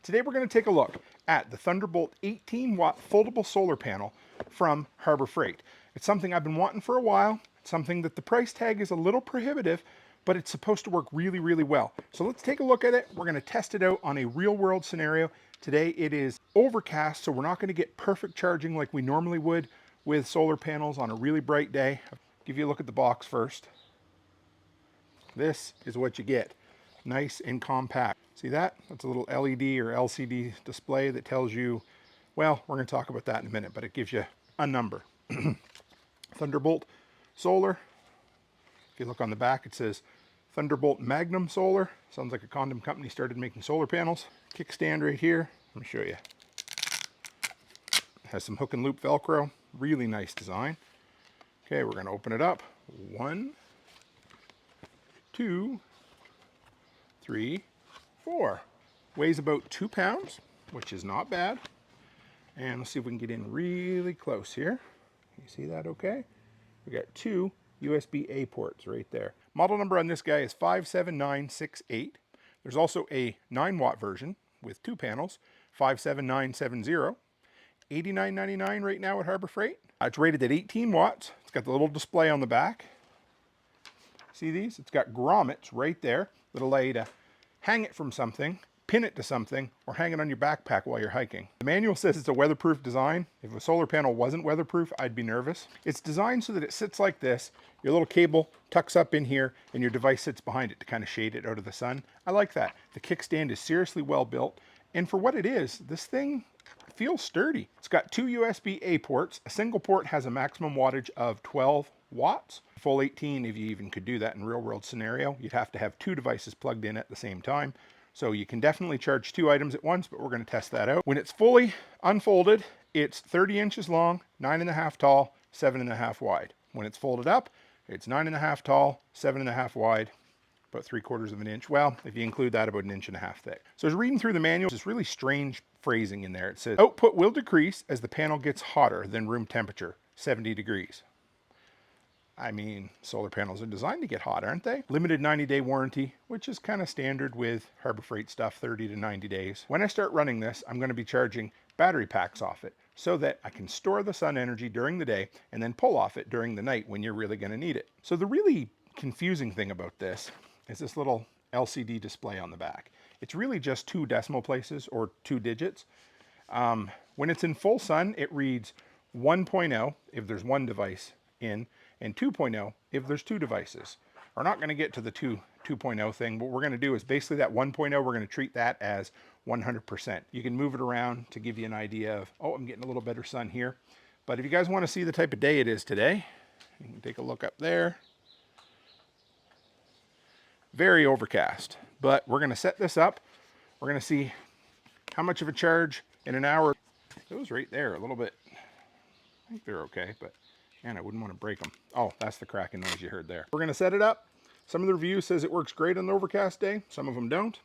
Today we're going to take a look at the Thunderbolt 18-watt foldable solar panel from Harbor Freight. It's something I've been wanting for a while. It's something that the price tag is a little prohibitive, but it's supposed to work really, really well. So let's take a look at it. We're going to test it out on a real-world scenario. Today it is overcast, so we're not going to get perfect charging like we normally would with solar panels on a really bright day. I'll give you a look at the box first. This is what you get. Nice and compact. See that? That's a little LED or LCD display that tells you, well, we're going to talk about that in a minute, but it gives you a number. Thunderbolt Solar. If you look on the back, it says Thunderbolt Magnum Solar. Sounds like a condom company started making solar panels. Kickstand right here. Let me show you. It has some hook and loop Velcro. Really nice design. Okay, we're going to open it up. 1, 2, 3, 4. Weighs about 2 pounds, which is not bad. And let's see if we can get in really close here. You see that okay? We got 2 USB-A ports right there. Model number on this guy is 57968. There's also a 9-watt version with 2 panels, 57970. $89.99 right now at Harbor Freight. It's rated at 18 watts. It's got the little display on the back. See these? It's got grommets right there that allow you to hang it from something, pin it to something, or hang it on your backpack while you're hiking. The manual says it's a weatherproof design. If a solar panel wasn't weatherproof, I'd be nervous. It's designed so that it sits like this. Your little cable tucks up in here and your device sits behind it to kind of shade it out of the sun. I like that. The kickstand is seriously well built. And for what it is, this thing feels sturdy. It's got 2 USB-A ports. A single port has a maximum wattage of 12 watts. Full 18, if you even could do that in real world scenario, you'd have to have 2 devices plugged in at the same time. So you can definitely charge 2 items at once, but we're going to test that out. When it's fully unfolded, it's 30 inches long, 9.5 tall, 7.5 wide. When it's folded up, it's 9.5 tall, 7.5 wide, about 3/4 of an inch. Well, if you include that, about 1.5 inches thick. So as reading through the manual, there's really strange phrasing in there. It says, output will decrease as the panel gets hotter than room temperature, 70 degrees. I mean, solar panels are designed to get hot, aren't they? Limited 90-day warranty, which is kind of standard with Harbor Freight stuff, 30 to 90 days. When I start running this, I'm going to be charging battery packs off it so that I can store the sun energy during the day and then pull off it during the night when you're really going to need it. So the really confusing thing about this is this little LCD display on the back. It's really just 2 decimal places or 2 digits. When it's in full sun, it reads 1.0 if there's 1 device in, and 2.0 if there's 2 devices. We're not going to get to the 2.0 thing. What we're going to do is basically that 1.0, we're going to treat that as 100%. You can move it around to give you an idea of, oh, I'm getting a little better sun here. But if you guys want to see the type of day it is today, you can take a look up there. Very overcast, but we're going to set this up. We're going to see how much of a charge in an hour. Those right there a little bit, I think they're okay, but man, I wouldn't want to break them. Oh, that's the cracking noise you heard there. We're going to set it up. Some of the reviews says it works great on an overcast day. Some of them don't.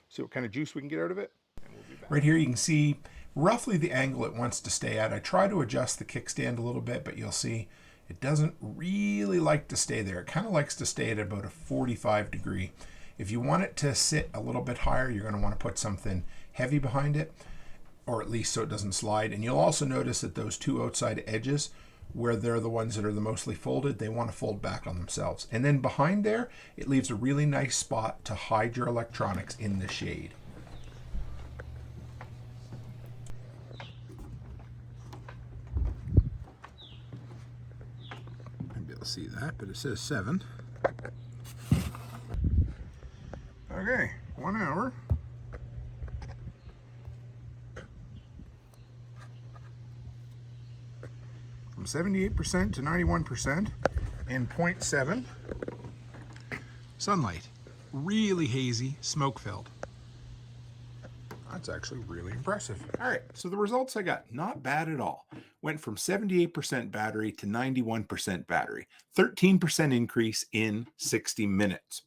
See what kind of juice we can get out of it. And we'll be back. Right here you can see roughly the angle it wants to stay at. I try to adjust the kickstand a little bit, but you'll see it doesn't really like to stay there. It kind of likes to stay at about a 45 degree. If you want it to sit a little bit higher, you're going to want to put something heavy behind it, or at least so it doesn't slide. And you'll also notice that those 2 outside edges, where they're the ones that are the mostly folded, they want to fold back on themselves. And then behind there, it leaves a really nice spot to hide your electronics in the shade. Maybe I'll see that, but it says 7. Okay, 1 hour. From 78% to 91% and 0.7 sunlight. Really hazy, smoke-filled. That's actually really impressive. All right, so the results I got, not bad at all. Went from 78% battery to 91% battery. 13% increase in 60 minutes.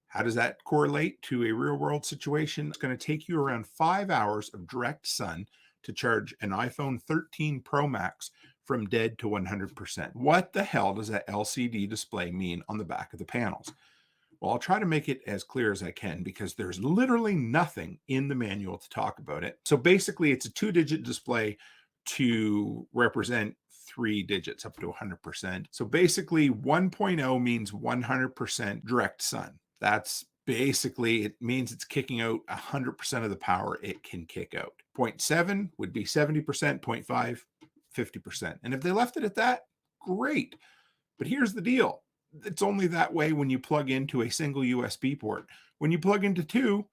How does that correlate to a real-world situation? It's going to take you around 5 hours of direct sun to charge an iPhone 13 Pro Max from dead to 100%. What the hell does that LCD display mean on the back of the panels? Well, I'll try to make it as clear as I can because there's literally nothing in the manual to talk about it. So basically, it's a 2-digit display to represent 3 digits up to 100%. So basically, 1.0 means 100% direct sun. That's basically, it means it's kicking out 100% of the power it can kick out. 0.7 would be 70%, 0.5, 50%. And if they left it at that, great. But here's the deal. It's only that way when you plug into a single USB port. When you plug into two,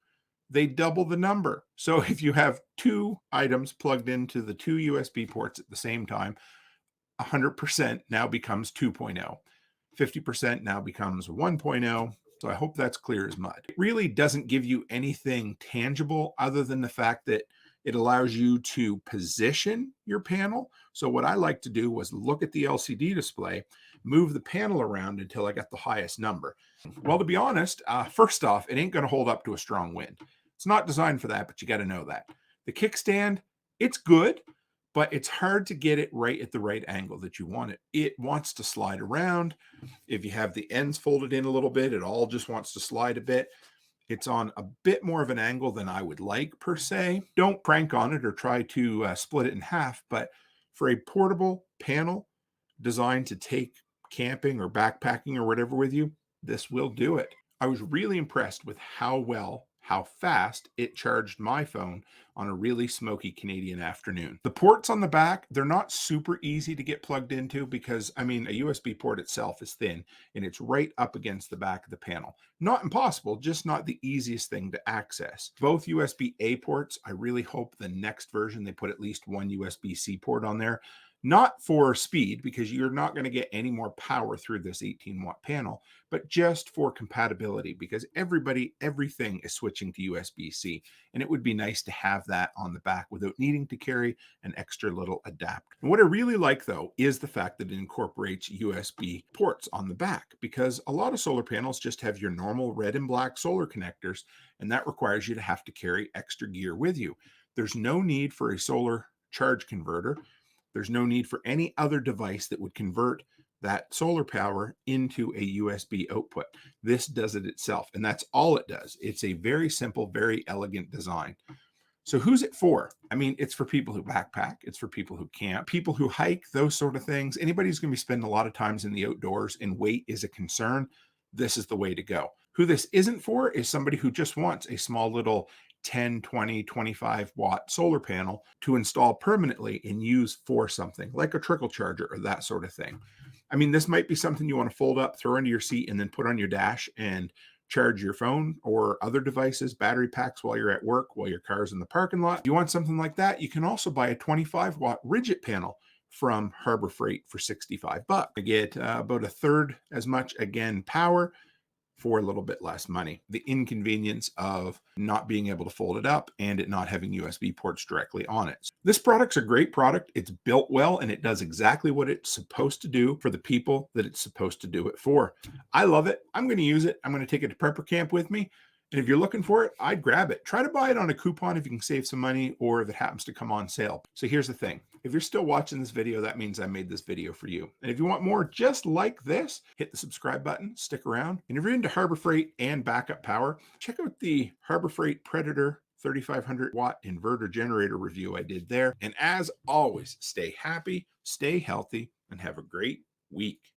they double the number. So if you have two items plugged into the two USB ports at the same time, 100% now becomes 2.0. 50% now becomes 1.0. So I hope that's clear as mud. It really doesn't give you anything tangible other than the fact that it allows you to position your panel. So what I like to do was look at the LCD display, move the panel around until I got the highest number. Well, to be honest, first off, it ain't going to hold up to a strong wind. It's not designed for that, but you got to know that. The kickstand, it's good, but it's hard to get it right at the right angle that you want it. It wants to slide around. If you have the ends folded in a little bit, it all just wants to slide a bit. It's on a bit more of an angle than I would like per se. Don't crank on it or try to split it in half, but for a portable panel designed to take camping or backpacking or whatever with you, this will do it. I was really impressed with how fast it charged my phone on a really smoky Canadian afternoon. The ports on the back, they're not super easy to get plugged into because, I mean, a USB port itself is thin and it's right up against the back of the panel. Not impossible, just not the easiest thing to access. Both USB-A ports, I really hope the next version they put at least one USB-C port on there. Not for speed, because you're not going to get any more power through this 18-watt panel, but just for compatibility, because everything is switching to USB-C, and it would be nice to have that on the back without needing to carry an extra little adapter. And what I really like, though, is the fact that it incorporates USB ports on the back, because a lot of solar panels just have your normal red and black solar connectors, and that requires you to have to carry extra gear with you. There's no need for a solar charge converter. There's no need for any other device that would convert that solar power into a USB output. This does it itself, and that's all it does. It's a very simple, very elegant design. So who's it for? I mean, it's for people who backpack. It's for people who camp, people who hike, those sort of things. Anybody who's going to be spending a lot of times in the outdoors and weight is a concern, this is the way to go. Who this isn't for is somebody who just wants a small little 10, 20, 25-watt solar panel to install permanently and use for something like a trickle charger or that sort of thing. I mean, this might be something you want to fold up, throw into your seat, and then put on your dash and charge your phone or other devices, battery packs while you're at work, while your car's in the parking lot. If you want something like that, you can also buy a 25-watt rigid panel from Harbor Freight for $65. You get about a third as much, again, power for a little bit less money. The inconvenience of not being able to fold it up and it not having USB ports directly on it. This product's a great product. It's built well and it does exactly what it's supposed to do for the people that it's supposed to do it for. I love it. I'm going to use it. I'm going to take it to prepper camp with me. And if you're looking for it, I'd grab it. Try to buy it on a coupon if you can save some money or if it happens to come on sale. So here's the thing. If you're still watching this video, that means I made this video for you. And if you want more just like this, hit the subscribe button, stick around. And if you're into Harbor Freight and backup power, check out the Harbor Freight Predator 3500 watt inverter generator review I did there. And as always, stay happy, stay healthy, and have a great week.